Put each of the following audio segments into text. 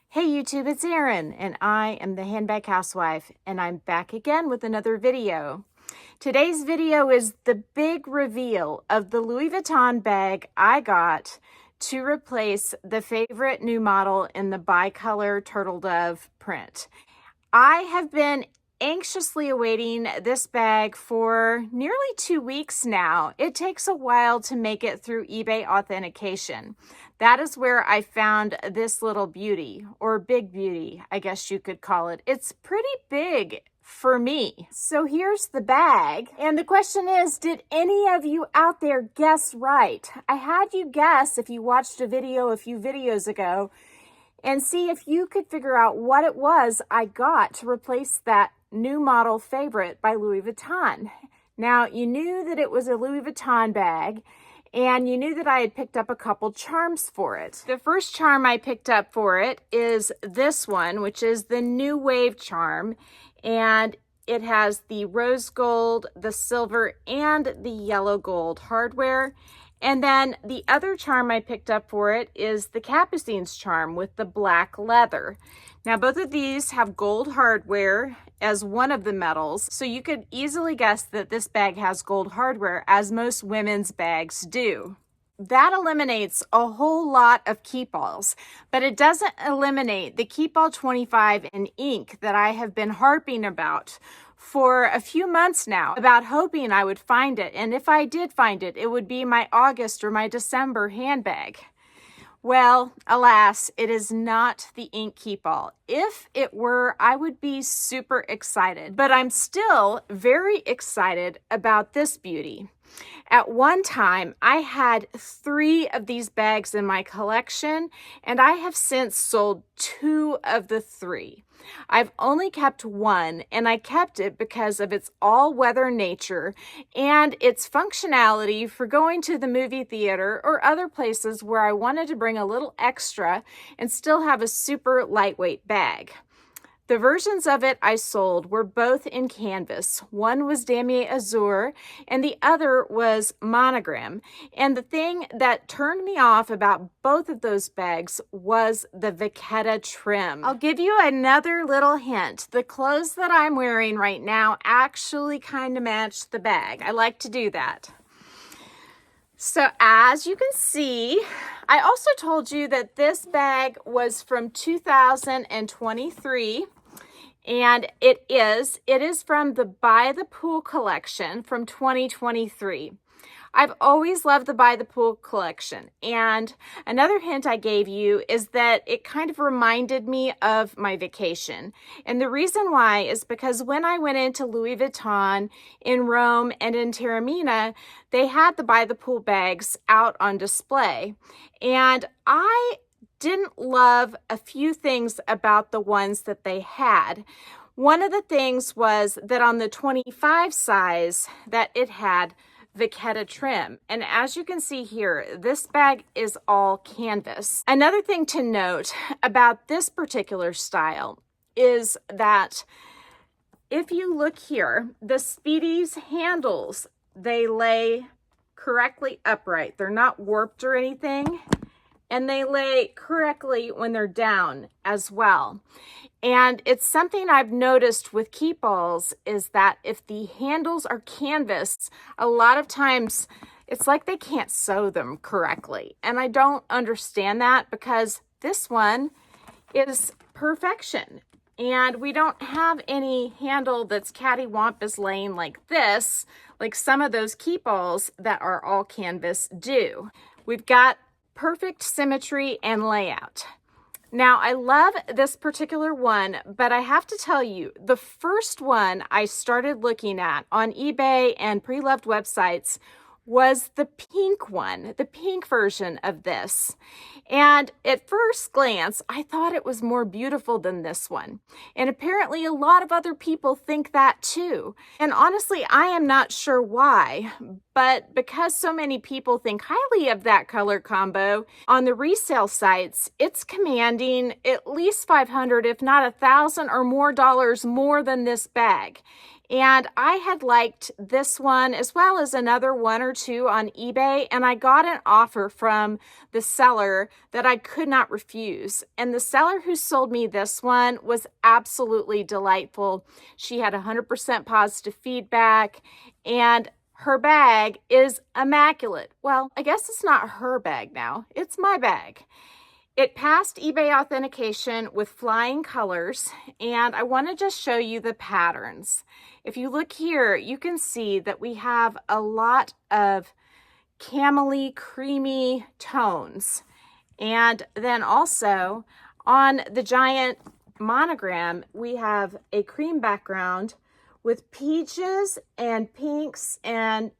Hey YouTube, it's Erin, and I am the Handbag Housewife, and I'm back again with another video. Today's video is the big reveal of the Louis Vuitton bag I got to replace the favorite new model in the bicolor turtle dove print. I have been anxiously awaiting this bag for nearly 2 weeks now. It takes a while to make it through eBay authentication. That is where I found this little beauty, or big beauty, I guess you could call it. It's pretty big for me. So here's the bag. And the question is, did any of you out there guess right? I had you guess if you watched a video a few videos ago and see if you could figure out what it was I got to replace that new model favorite by Louis Vuitton. Now, you knew that it was a Louis Vuitton bag, and you knew that I had picked up a couple charms for it. The first charm I picked up for it is this one, which is the New Wave charm, and it has the rose gold, the silver, and the yellow gold hardware. And then the other charm I picked up for it is the Capucine's charm with the black leather. Now, both of these have gold hardware as one of the metals, so you could easily guess that this bag has gold hardware, as most women's bags do. That eliminates a whole lot of keepalls, but it doesn't eliminate the Keepall 25 in ink that I have been harping about for a few months now, about hoping I would find it. And if I did find it, it would be my August or my December handbag. Well, alas, it is not the ink Keepall. If it were, I would be super excited, but I'm still very excited about this beauty. At one time, I had 3 of these bags in my collection, and I have since sold 2 of the 3. I've only kept one, and I kept it because of its all-weather nature and its functionality for going to the movie theater or other places where I wanted to bring a little extra and still have a super lightweight bag. The versions of it I sold were both in canvas. One was damier azur and the other was monogram. And the thing that turned me off about both of those bags was the vachetta trim. I'll give you another little hint. The clothes that I'm wearing right now actually kind of match the bag. I like to do that. So as you can see, I also told you that this bag was from 2023. And it is from the By the Pool collection from 2023. I've always loved the By the Pool collection. And another hint I gave you is that it kind of reminded me of my vacation. And the reason why is because when I went into Louis Vuitton in Rome and in Taormina, they had the By the Pool bags out on display. And I didn't love a few things about the ones that they had. One of the things was that on the 25 size that it had vachetta trim. And as you can see here, this bag is all canvas. Another thing to note about this particular style is that if you look here, the Speedy's handles, they lay correctly upright. They're not warped or anything. And they lay correctly when they're down as well. And it's something I've noticed with keepalls is that if the handles are canvas, a lot of times it's like they can't sew them correctly. And I don't understand that because this one is perfection. And we don't have any handle that's cattywampus laying like this, like some of those keepalls that are all canvas do. We've got perfect symmetry and layout. Now, I love this particular one, but I have to tell you, the first one I started looking at on eBay and pre-loved websites was the pink one, the pink version of this. And at first glance, I thought it was more beautiful than this one. And apparently a lot of other people think that too. And honestly, I am not sure why, but because so many people think highly of that color combo, on the resale sites, it's commanding at least $500, if not $1,000 or more dollars more than this bag. And I had liked this one as well as another one or two on eBay, and I got an offer from the seller that I could not refuse. And the seller who sold me this one was absolutely delightful. She had 100% positive feedback, and her bag is immaculate. Well, I guess it's not her bag now, it's my bag. It passed eBay authentication with flying colors, and I want to just show you the patterns. If you look here, you can see that we have a lot of camely, creamy tones. And then also on the giant monogram, we have a cream background with peaches and pinks and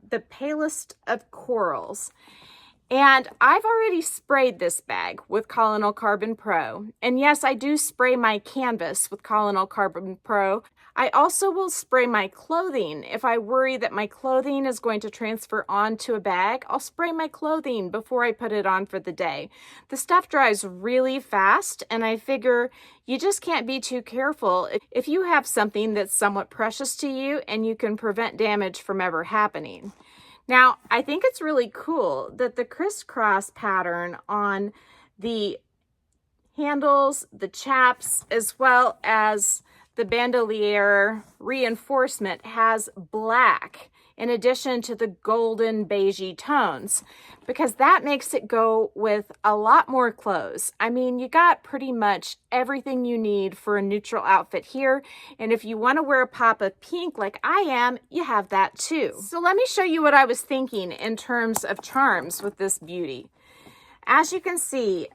the palest of corals. And I've already sprayed this bag with Colonel Carbon Pro. And yes, I do spray my canvas with Colonel Carbon Pro. I also will spray my clothing. If I worry that my clothing is going to transfer onto a bag, I'll spray my clothing before I put it on for the day. The stuff dries really fast, and I figure you just can't be too careful if you have something that's somewhat precious to you and you can prevent damage from ever happening. Now, I think it's really cool that the crisscross pattern on the handles, the chaps, as well as the bandolier reinforcement has black in addition to the golden beigey tones, because that makes it go with a lot more clothes. I mean, you got pretty much everything you need for a neutral outfit here. And if you want to wear a pop of pink like I am, you have that too. So let me show you what I was thinking in terms of charms with this beauty. As you can see,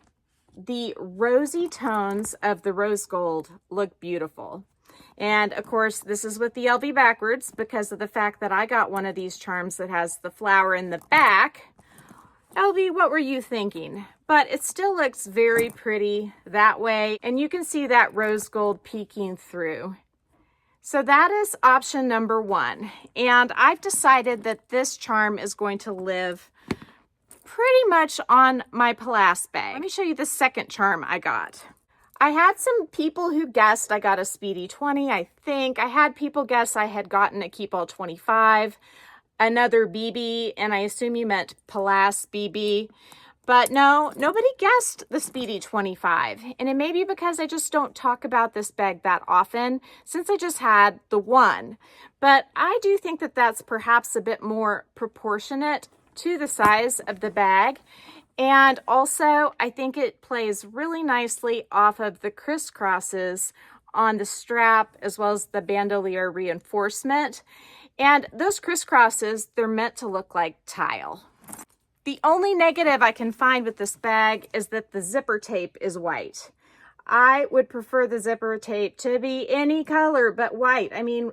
the rosy tones of the rose gold look beautiful. And of course, this is with the LV backwards because of the fact that I got one of these charms that has the flower in the back. LV, what were you thinking? But it still looks very pretty that way. And you can see that rose gold peeking through. So that is option number one. And I've decided that this charm is going to live pretty much on my Palace bag. Let me show you the second charm I got. I had some people who guessed I got a Speedy 20, I think. I had people guess I had gotten a Keep All 25, another BB, and I assume you meant Palace BB. But no, nobody guessed the Speedy 25. And it may be because I just don't talk about this bag that often, since I just had the one. But I do think that that's perhaps a bit more proportionate to the size of the bag. And also, I think it plays really nicely off of the crisscrosses on the strap as well as the bandolier reinforcement. And those crisscrosses, they're meant to look like tile. The only negative I can find with this bag is that the zipper tape is white. I would prefer the zipper tape to be any color but white. I mean,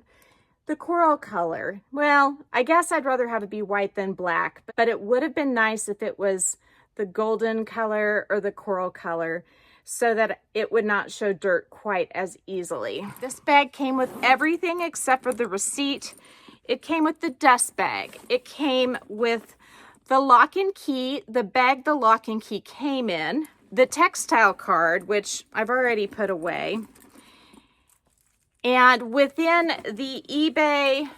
the coral color, well, I guess I'd rather have it be white than black, but it would have been nice if it was the golden color or the coral color so that it would not show dirt quite as easily. This bag came with everything except for the receipt. It came with the dust bag. It came with the lock and key, the bag the lock and key came in, the textile card, which I've already put away. And within the eBay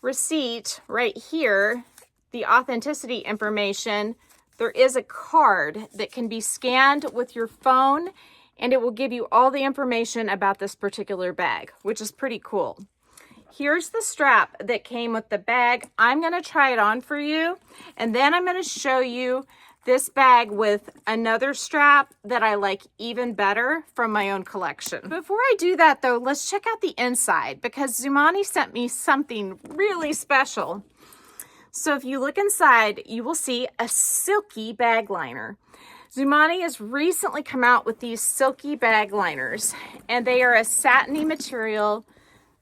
receipt right here, the authenticity information, there is a card that can be scanned with your phone and it will give you all the information about this particular bag, which is pretty cool. Here's the strap that came with the bag. I'm going to try it on for you, and then I'm going to show you this bag with another strap that I like even better from my own collection. Before I do that though, let's check out the inside because Zumani sent me something really special. So if you look inside, you will see a silky bag liner. Zumani has recently come out with these silky bag liners, and they are a satiny material.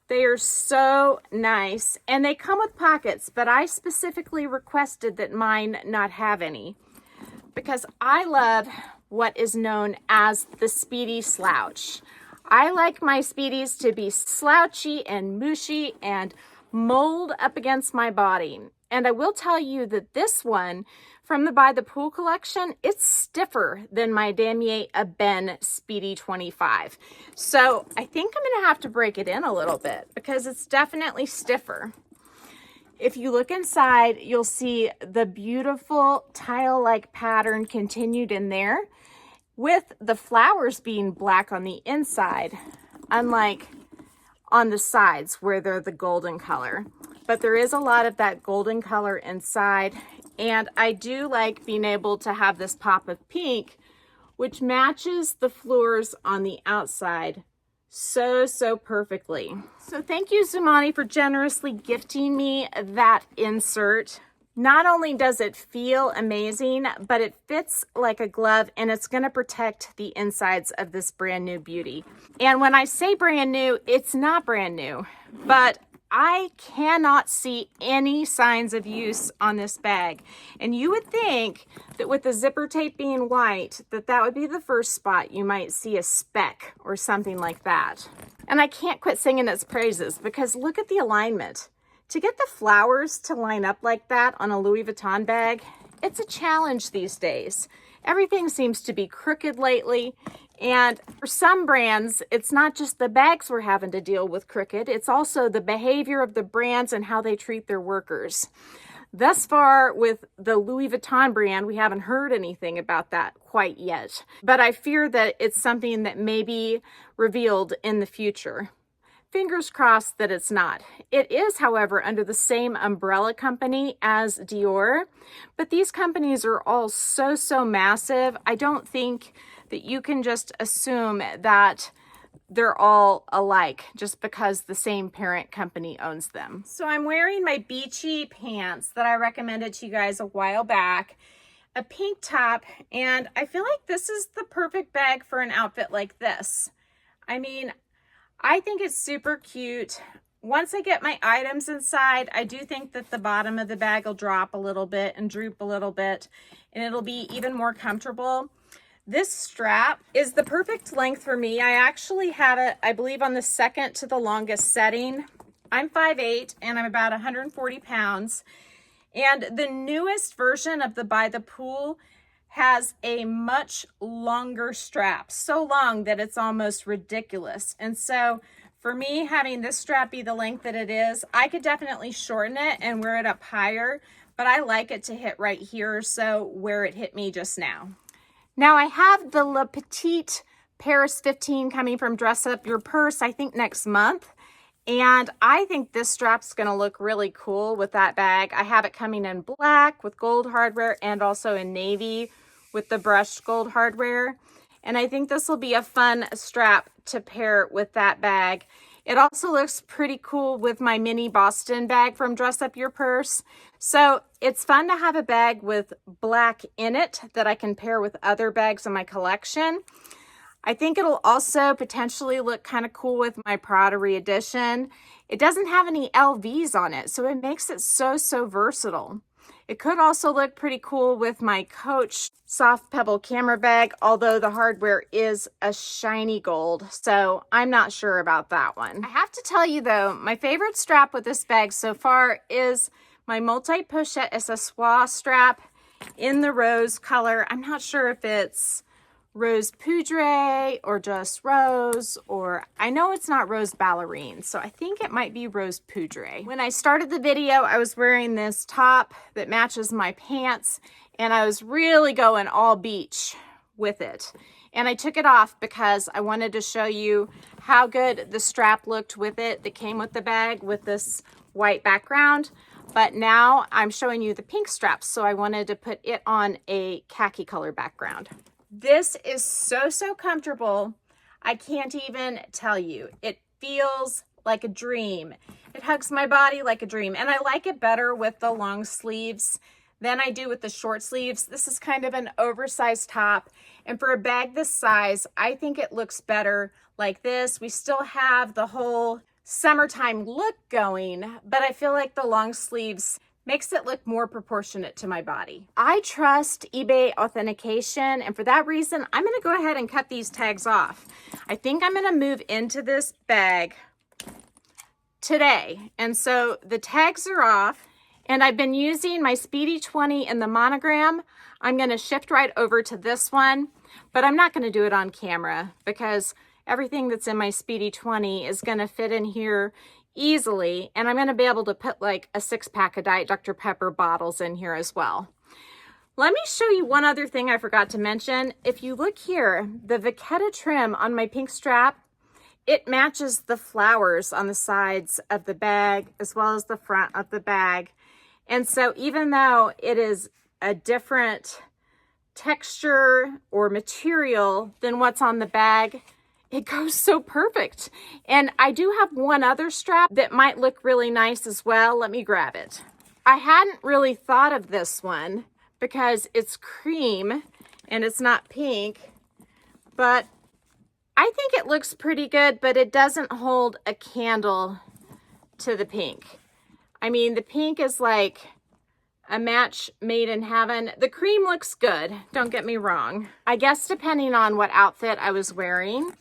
They are so nice, and they come with pockets, but I specifically requested that mine not have any because I love what is known as the Speedy slouch. I like my Speedies to be slouchy and mushy and mold up against my body. And I will tell you that this one from the By the Pool collection, it's stiffer than my Damier Ebene Speedy 25. So I think I'm gonna have to break it in a little bit because it's definitely stiffer. If you look inside, you'll see the beautiful tile-like pattern continued in there with the flowers being black on the inside, unlike on the sides where they're the golden color. But there is a lot of that golden color inside. And I do like being able to have this pop of pink, which matches the floors on the outside so perfectly. So thank you, Zumani, for generously gifting me that insert. Not only does it feel amazing, but it fits like a glove, and it's going to protect the insides of this brand new beauty. And when I say brand new, it's not brand new, but I cannot see any signs of use on this bag. And you would think that with the zipper tape being white, that would be the first spot you might see a speck or something like that. And I can't quit singing its praises because look at the alignment. To get the flowers to line up like that on a Louis Vuitton bag, it's a challenge these days. Everything seems to be crooked lately. And for some brands, it's not just the bags we're having to deal with crooked, it's also the behavior of the brands and how they treat their workers. Thus far, with the Louis Vuitton brand, we haven't heard anything about that quite yet. But I fear that it's something that may be revealed in the future. Fingers crossed that it's not. It is, however, under the same umbrella company as Dior, but these companies are all so massive. I don't think that you can just assume that they're all alike just because the same parent company owns them. So I'm wearing my beachy pants that I recommended to you guys a while back, a pink top, and I feel like this is the perfect bag for an outfit like this. I mean, I think it's super cute. Once I get my items inside, I do think that the bottom of the bag will drop a little bit and droop a little bit, and it'll be even more comfortable. This strap is the perfect length for me. I actually have it, I believe, on the second to the longest setting. I'm 5'8" and I'm about 140 pounds. And the newest version of the By the Pool has a much longer strap, so long that it's almost ridiculous. And so for me, having this strap be the length that it is, I could definitely shorten it and wear it up higher, but I like it to hit right here, so where it hit me just now. Now I have the Le Petite Paris 15 coming from Dress Up Your Purse, I think next month. And I think this strap's gonna look really cool with that bag. I have it coming in black with gold hardware and also in navy with the brushed gold hardware. And I think this will be a fun strap to pair with that bag. It also looks pretty cool with my mini Boston bag from Dress Up Your Purse. So it's fun to have a bag with black in it that I can pair with other bags in my collection. I think it'll also potentially look kind of cool with my Prada re-edition. It doesn't have any LVs on it, so it makes it so versatile. It could also look pretty cool with my Coach soft pebble camera bag, although the hardware is a shiny gold, so I'm not sure about that one. I have to tell you though, my favorite strap with this bag so far is my multi-pochette accessoire strap in the rose color. I'm not sure if it's Rose Poudre or just Rose, or I know it's not Rose Ballerine, so I think it might be Rose Poudre. When I started the video, I was wearing this top that matches my pants, and I was really going all beach with it. And I took it off because I wanted to show you how good the strap looked with it that came with the bag with this white background. But now I'm showing you the pink straps, so I wanted to put it on a khaki color background. This is so comfortable. I can't even tell you. It feels like a dream. It hugs my body like a dream. And I like it better with the long sleeves than I do with the short sleeves. This is kind of an oversized top. And for a bag this size, I think it looks better like this. We still have the whole summertime look going, but I feel like the long sleeves makes it look more proportionate to my body. I trust eBay authentication, and for that reason, I'm gonna go ahead and cut these tags off. I think I'm gonna move into this bag today. And so the tags are off, And I've been using my Speedy 20 in the monogram. I'm going to shift right over to this one, but I'm not going to do it on camera because everything that's in my Speedy 20 is going to fit in here easily. And I'm going to be able to put like a 6-pack of Diet Dr. Pepper bottles in here as well. Let me show you one other thing I forgot to mention. If you look here, the vachetta trim on my pink strap, it matches the flowers on the sides of the bag as well as the front of the bag. And so even though it is a different texture or material than what's on the bag, it goes so perfect. And I do have one other strap that might look really nice as well. Let me grab it. I hadn't really thought of this one because it's cream and it's not pink, but I think it looks pretty good, but it doesn't hold a candle to the pink. I mean, the pink is like a match made in heaven. The cream looks good, don't get me wrong. I guess depending on what outfit I was wearing,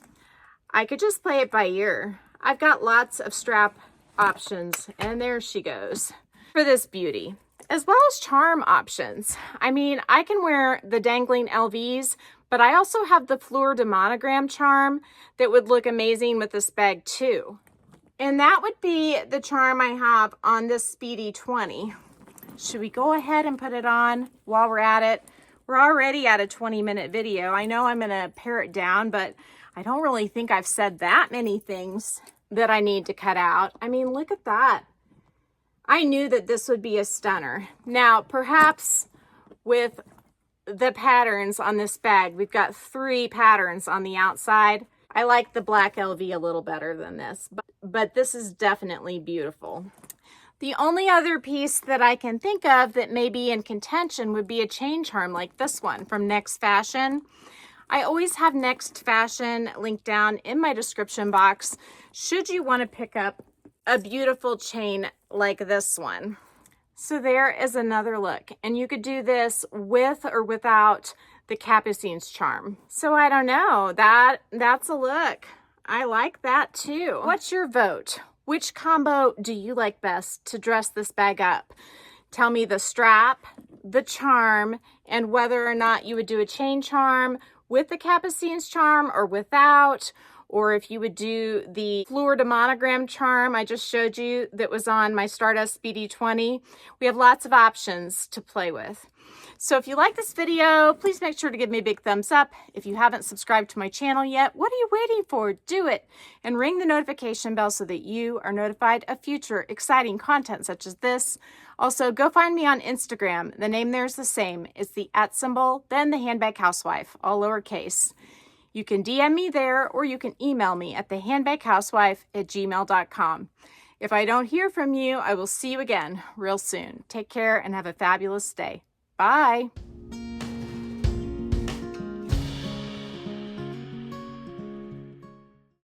I could just play it by ear. I've got lots of strap options, and there she goes for this beauty, as well as charm options. I mean, I can wear the dangling LVs, but I also have the Fleur de Monogram charm that would look amazing with this bag too. And that would be the charm I have on this Speedy 20. Should we go ahead and put it on while we're at it? We're already at a 20-minute video. I know I'm gonna pare it down, but I don't really think I've said that many things that I need to cut out. I mean, look at that. I knew that this would be a stunner. Now, perhaps with the patterns on this bag, we've got 3 patterns on the outside. I like the black LV a little better than this, but this is definitely beautiful. The only other piece that I can think of that may be in contention would be a chain charm like this one from Next Fashion. I always have Next Fashion linked down in my description box should you want to pick up a beautiful chain like this one. So there is another look, and you could do this with or without the Capucine's charm. So I don't know, that's a look. I like that too. What's your vote? Which combo do you like best to dress this bag up? Tell me the strap, the charm, and whether or not you would do a chain charm with the Capucine's charm or without, or if you would do the Fleur de Monogram charm I just showed you that was on my Stardust Speedy 20. We have lots of options to play with. So if you like this video, please make sure to give me a big thumbs up. If you haven't subscribed to my channel yet, what are you waiting for? Do it, and ring the notification bell so that you are notified of future exciting content such as this. Also, go find me on Instagram. The name there is the same. It's the @ then the Handbag Housewife, all lowercase. You can DM me there, or you can email me at thehandbaghousewife@gmail.com. If I don't hear from you, I will see you again real soon. Take care and have a fabulous day. Bye.